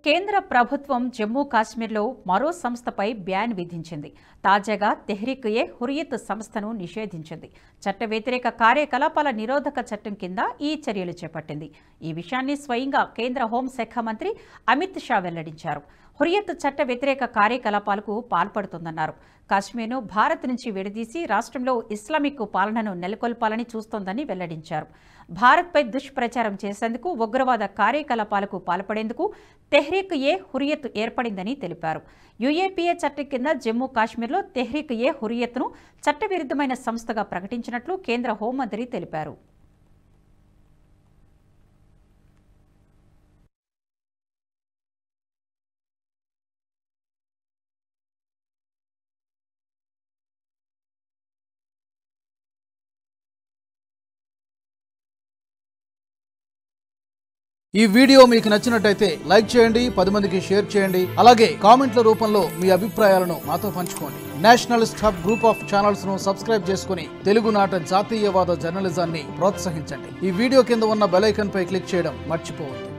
కేంద్ర ప్రభుత్వం జమ్మూ కాశ్మీర్లో మరో సంస్థపై బ్యాన్ విధించింది. తాజాగా తెహ్రీక్-ఏ-హురియత్ సంస్థను నిషేధించింది. చట్ట వ్యతిరేక కార్యకలాపాల నిరోధక చట్టం కింద ఈ చర్యలు చేపట్టింది. ఈ విషయాన్ని స్వయంగా కేంద్ర హోంశాఖ మంత్రి అమిత్ షా వెల్లడించారు. హురియత్ చట్ట వ్యతిరేక కార్యకలాపాలకు పాల్పడుతోందన్నారు. కాశ్మీర్ను భారత్ నుంచి విడదీసి రాష్ట్రంలో ఇస్లామిక్ పాలనను నెలకొల్పాలని చూస్తోందని వెల్లడించారు. భారత్పై దుష్ప్రచారం చేసేందుకు, ఉగ్రవాద కార్యకలాపాలకు పాల్పడేందుకు తెహ్రీక్-ఏ-హురియత్ ఏర్పడిందని తెలిపారు. యుఏపీఏ చట్టం కింద జమ్మూ కాశ్మీర్లో తెహ్రీక్-ఏ-హురియత్ను చట్టవిరుద్ధమైన సంస్థగా ప్రకటించినట్లు కేంద్ర హోంమంత్రి తెలిపారు. ఈ వీడియో మీకు నచ్చినట్టయితే లైక్ చేయండి, 10 మందికి షేర్ చేయండి. అలాగే కామెంట్ల రూపంలో మీ అభిప్రాయాలను మాతో పంచుకోండి. Nationalist hub group of channels ను సబ్స్క్రైబ్ చేసుకుని తెలుగునాట జాతీయవాద జర్నలిజాన్ని ప్రోత్సహించండి. ఈ వీడియో కింద ఉన్న బెల్ ఐకాన్ పై క్లిక్ చేయడం మర్చిపోవద్దు.